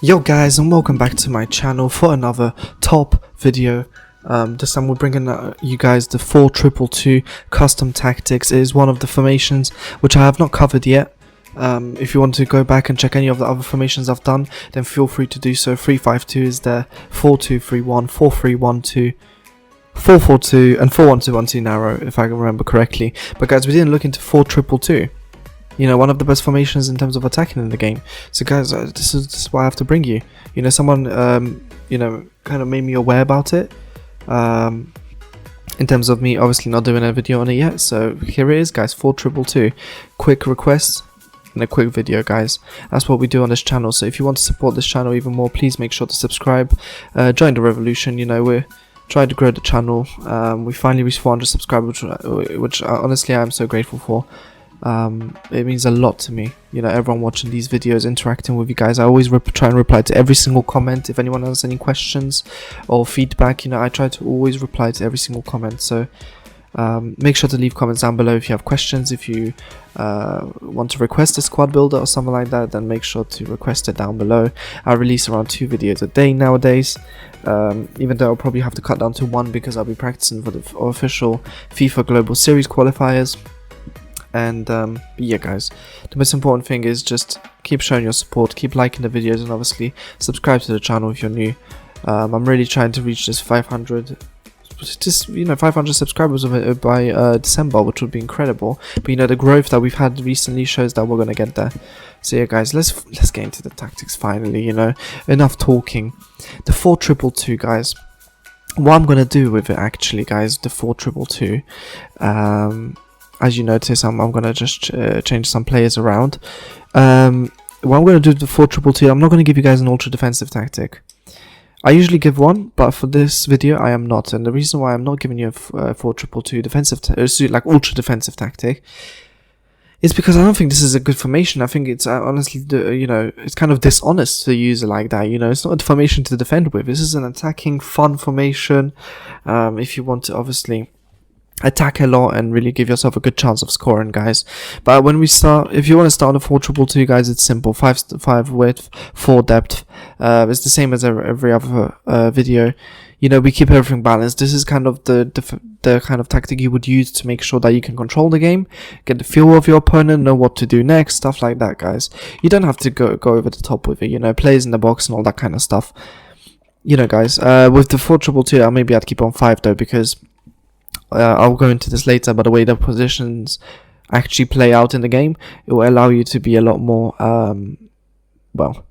Yo guys, and welcome back to my channel for another top video. This time we're bringing you guys the 4-2-2 custom tactics. It is one of the formations which I have not covered yet. If you want to go back and check any of the other formations I've done, then feel free to do so. 3-5-2 is there, 4-2-3-1, 4-3-1-2, 4-4-2, and 4-1-2-1-2 narrow, if I can remember correctly. But guys, we didn't look into 4-2-2. You know, one of the best formations in terms of attacking in the game. So guys, this is why I have to bring you. You know, someone, you know, kind of made me aware about it. In terms of me obviously not doing a video on it yet. So here it is, guys, 4-2-2. Quick request and a quick video, guys. That's what we do on this channel. So if you want to support this channel even more, please make sure to subscribe. Join the revolution. You know, we're trying to grow the channel. We finally reached 400 subscribers, which honestly I'm so grateful for. It means a lot to me, you know, everyone watching these videos, interacting with you guys. I always try and reply to every single comment. If anyone has any questions or feedback, you know, I try to always reply to every single comment. So make sure to leave comments down below if you have questions. If you want to request a squad builder or something like that, then make sure to request it down below. I release around 2 videos a day nowadays, even though I'll probably have to cut down to 1 because I'll be practicing for the official FIFA Global Series qualifiers. And yeah guys, the most important thing is just keep showing your support, keep liking the videos, and obviously subscribe to the channel if you're new. I'm really trying to reach this 500, just, you know, 500 subscribers by December, which would be incredible. But you know, the growth that we've had recently shows that we're gonna get there. So yeah guys, let's get into the tactics finally. You know, enough talking. The 4-2-2, guys. What I'm gonna do with it actually, guys, the 4-2-2, as you notice, I'm going to just change some players around. What I'm going to do with the 4-2-2, I'm not going to give you guys an ultra defensive tactic. I usually give one, but for this video I am not. And the reason why I'm not giving you a 4-2-2 defensive, like ultra defensive tactic, is because I don't think this is a good formation. I think it's honestly, you know, it's kind of dishonest to use it like that. You know, it's not a formation to defend with. This is an attacking, fun formation. If you want to obviously attack a lot and really give yourself a good chance of scoring, guys. But when we start, if you want to start a 4-2-2, guys, it's simple: 5 width, 4 depth. It's the same as every other video. You know, we keep everything balanced. This is kind of the kind of tactic you would use to make sure that you can control the game, get the feel of your opponent, know what to do next, stuff like that, guys. You don't have to go over the top with it. You know, players in the box and all that kind of stuff. You know, guys. With the 4-2-2, maybe I'd keep on 5 though, because I'll go into this later, but the way the positions actually play out in the game, it will allow you to be a lot more, well,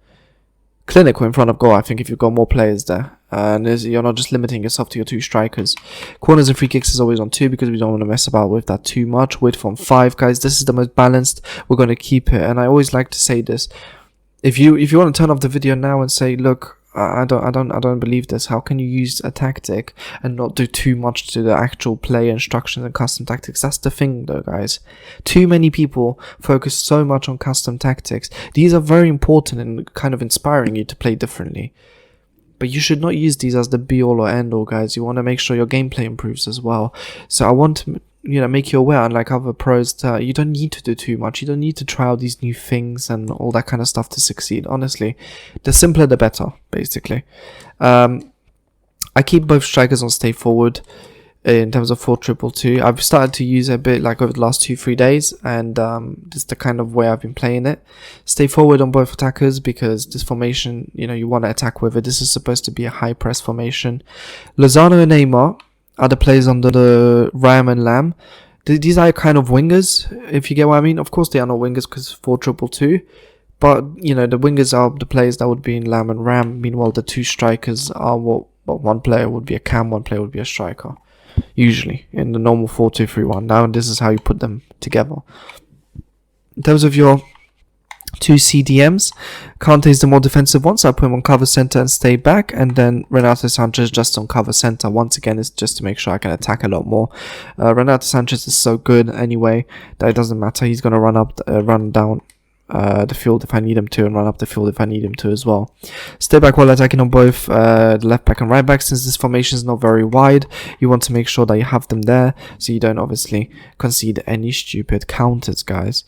clinical in front of goal, I think, if you've got more players there. And you're not just limiting yourself to your 2 strikers. Corners and free kicks is always on 2 because we don't want to mess about with that too much. Width on 5, guys. This is the most balanced. We're going to keep it. And I always like to say this. If you want to turn off the video now and say, look, I don't believe this. How can you use a tactic and not do too much to the actual play instructions and custom tactics? That's the thing though, guys. Too many people focus so much on custom tactics. These are very important and kind of inspiring you to play differently. But you should not use these as the be all or end all, guys. You want to make sure your gameplay improves as well. So I want to, you know, make you aware, unlike other pros, that you don't need to do too much. You don't need to try out these new things and all that kind of stuff to succeed. Honestly, the simpler the better, basically. I keep both strikers on stay forward in terms of 4-2-2. I've started to use it a bit like over the last 2-3 days, and this is the kind of way I've been playing it. Stay forward on both attackers because this formation, you know, you want to attack with it. This is supposed to be a high press formation. Lozano and Neymar are the players under the Ram and Lamb. These are kind of wingers, if you get what I mean. Of course they are not wingers because 4-2-2, but you know, the wingers are the players that would be in Lamb and Ram. Meanwhile, the 2 strikers are what one player would be a cam, one player would be a striker, usually in the normal 4-2-3-1. Now this is how you put them together. In terms of your 2 CDMs, Kante is the more defensive one, so I put him on cover center and stay back, and then Renato Sanchez just on cover center. Once again, it's just to make sure I can attack a lot more. Renato Sanchez is so good anyway that it doesn't matter. He's gonna run down the field if I need him to, and run up the field if I need him to as well. Stay back while attacking on both the left back and right back. Since this formation is not very wide, you want to make sure that you have them there so you don't obviously concede any stupid counters, guys.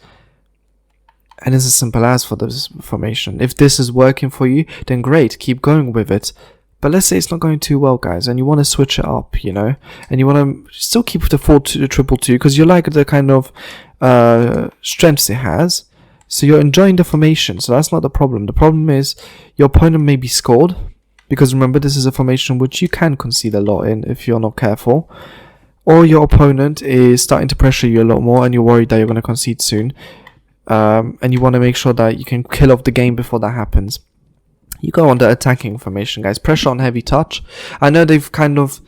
And it's as simple as for this formation. If this is working for you, then great, keep going with it. But let's say it's not going too well, guys, and you want to switch it up, you know, and you want to still keep the 4-2-2-2 because you like the kind of strengths it has. So you're enjoying the formation, so that's not the problem. The problem is your opponent may be scored, because remember, this is a formation which you can concede a lot in if you're not careful. Or your opponent is starting to pressure you a lot more and you're worried that you're going to concede soon. And you want to make sure that you can kill off the game before that happens. You go on the attacking formation, guys. Pressure on heavy touch. I know they've kind of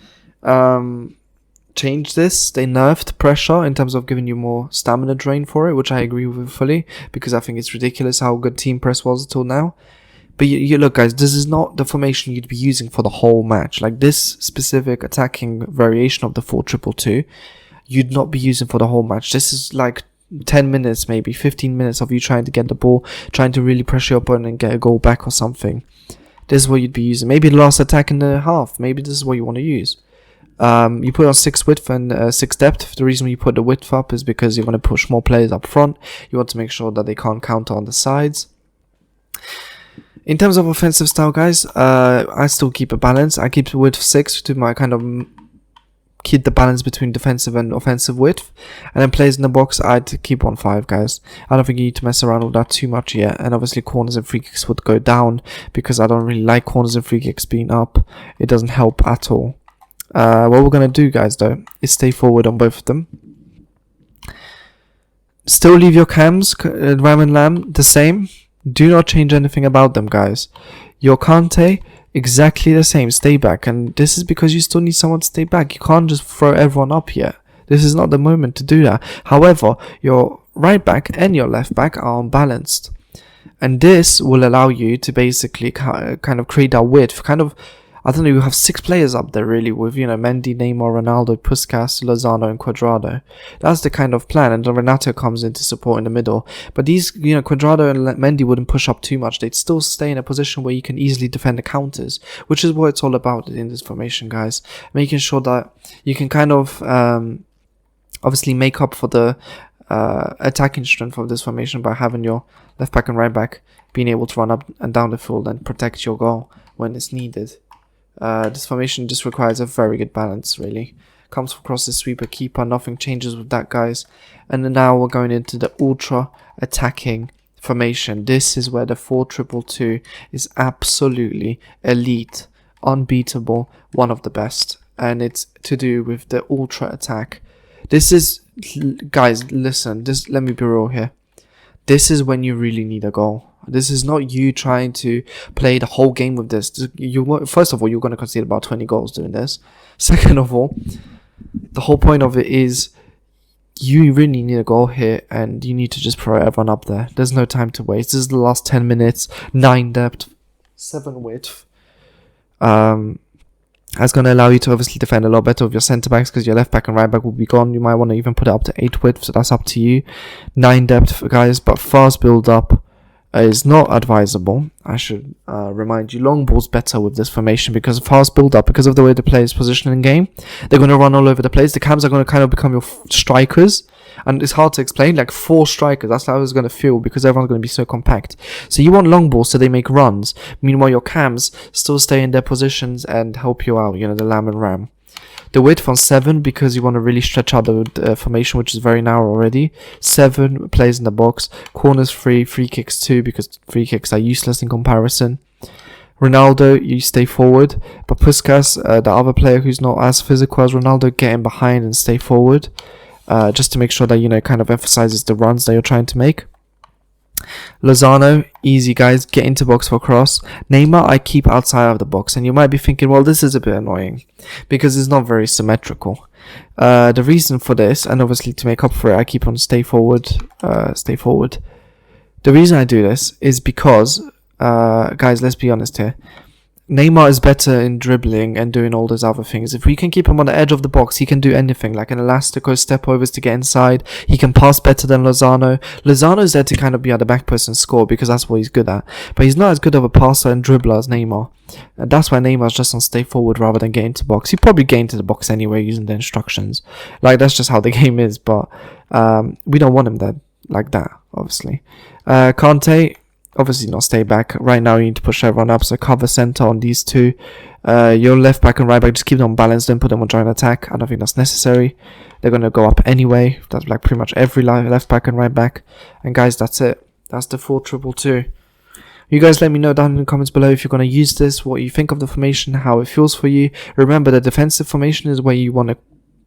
changed this. They nerfed pressure in terms of giving you more stamina drain for it, which I agree with fully, because I think it's ridiculous how good team press was until now. But you look, guys, this is not the formation you'd be using for the whole match. Like this specific attacking variation of the 4-2-2-2, you'd not be using for the whole match. This is like 10 minutes, maybe 15 minutes of you trying to get the ball, trying to really pressure your opponent and get a goal back or something. This is what you'd be using. Maybe the last attack in the half. Maybe this is what you want to use. You put on 6 width and 6 depth. The reason you put the width up is because you want to push more players up front. You want to make sure that they can't counter on the sides. In terms of offensive style, guys, I still keep a balance. I keep width 6 to my kind of keep the balance between defensive and offensive width. And then players in the box, I'd keep on 5, guys. I don't think you need to mess around with that too much yet. And obviously corners and free kicks would go down because I don't really like corners and free kicks being up. It doesn't help at all. What we're going to do, guys, though, is stay forward on both of them. Still leave your cams, Ram and Lamb, the same. Do not change anything about them, guys. Your Kante, exactly the same. Stay back. And this is because you still need someone to stay back. You can't just throw everyone up yet. This is not the moment to do that. However, your right back and your left back are unbalanced. And this will allow you to basically kind of create that width. Kind of, I don't know, you have 6 players up there really with, you know, Mendy, Neymar, Ronaldo, Puskas, Lozano and Cuadrado. That's the kind of plan, and then Renato comes in to support in the middle. But these, you know, Cuadrado and Mendy wouldn't push up too much. They'd still stay in a position where you can easily defend the counters, which is what it's all about in this formation, guys. Making sure that you can kind of obviously make up for the attacking strength of this formation by having your left back and right back being able to run up and down the field and protect your goal when it's needed. This formation just requires a very good balance, really. Comes across the sweeper keeper, nothing changes with that, guys. And then now we're going into the ultra attacking formation. This is where the 4-2-2-2 is absolutely elite, unbeatable, one of the best. And it's to do with the ultra attack. This is, guys, listen, let me be real here. This is when you really need a goal. This is not you trying to play the whole game with this. First of all, you're going to concede about 20 goals doing this. Second of all, the whole point of it is you really need a goal here and you need to just throw everyone up there. There's no time to waste. This is the last 10 minutes, 9 depth, 7 width. That's going to allow you to obviously defend a lot better with your centre backs because your left back and right back will be gone. You might want to even put it up to 8 width, so that's up to you. 9 depth, guys, but fast build up is not advisable. I should remind you, long ball's better with this formation because fast build up, because of the way the player is positioned in game, they're going to run all over the place. The cams are going to kind of become your strikers, and it's hard to explain, like 4 strikers. That's how it's going to feel because everyone's going to be so compact. So you want long balls so they make runs. Meanwhile, your cams still stay in their positions and help you out, you know, the Lamb and Ram. The width on 7 because you want to really stretch out the formation, which is very narrow already. 7 plays in the box. Corners 3, free kicks 2 because free kicks are useless in comparison. Ronaldo, you stay forward. But Puskas, the other player who's not as physical as Ronaldo, get in behind and stay forward. Just to make sure that, you know, kind of emphasizes the runs that you're trying to make. Lozano, easy, guys, get into box for cross. Neymar, I keep outside of the box, and you might be thinking, well, this is a bit annoying because it's not very symmetrical. The reason for this, and obviously to make up for it, I keep on stay forward. The reason I do this is because, guys, let's be honest here. Neymar is better in dribbling and doing all those other things. If we can keep him on the edge of the box, he can do anything, like an elastico, step overs to get inside. He can pass better than Lozano. Lozano is there to kind of be at the back post and score because that's what he's good at. But he's not as good of a passer and dribbler as Neymar. And that's why Neymar's just on stay forward rather than get into box. He probably get into the box anyway using the instructions. Like, that's just how the game is, but we don't want him there. like that, obviously. Kante, obviously not stay back. Right now you need to push everyone up, so cover center on these two. Your left back and right back, just keep them on balance, don't put them on joint attack. I don't think that's necessary. They're going to go up anyway. That's like pretty much every left back and right back. And guys, that's it. That's the 4-2-2. You guys let me know down in the comments below if you're going to use this, what you think of the formation, how it feels for you. Remember, the defensive formation is where you want to,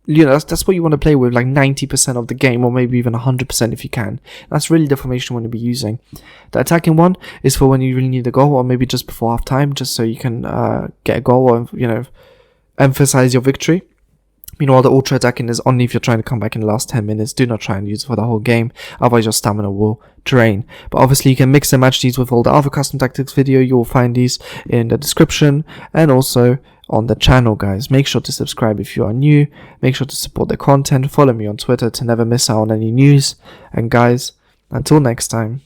that's what you want to play with like 90% of the game, or maybe even 100% if you can. That's really the formation you want to be using. The attacking one is for when you really need a goal, or maybe just before half time, just so you can get a goal, or emphasize your victory. Meanwhile, the ultra attacking is only if you're trying to come back in the last 10 minutes. Do not try and use it for the whole game, otherwise your stamina will drain. But obviously you can mix and match these with all the other custom tactics video. You will find these in the description and also on the channel, guys. Make sure to subscribe if you are new. Make sure to support the content. Follow me on Twitter to never miss out on any news. And guys, until next time.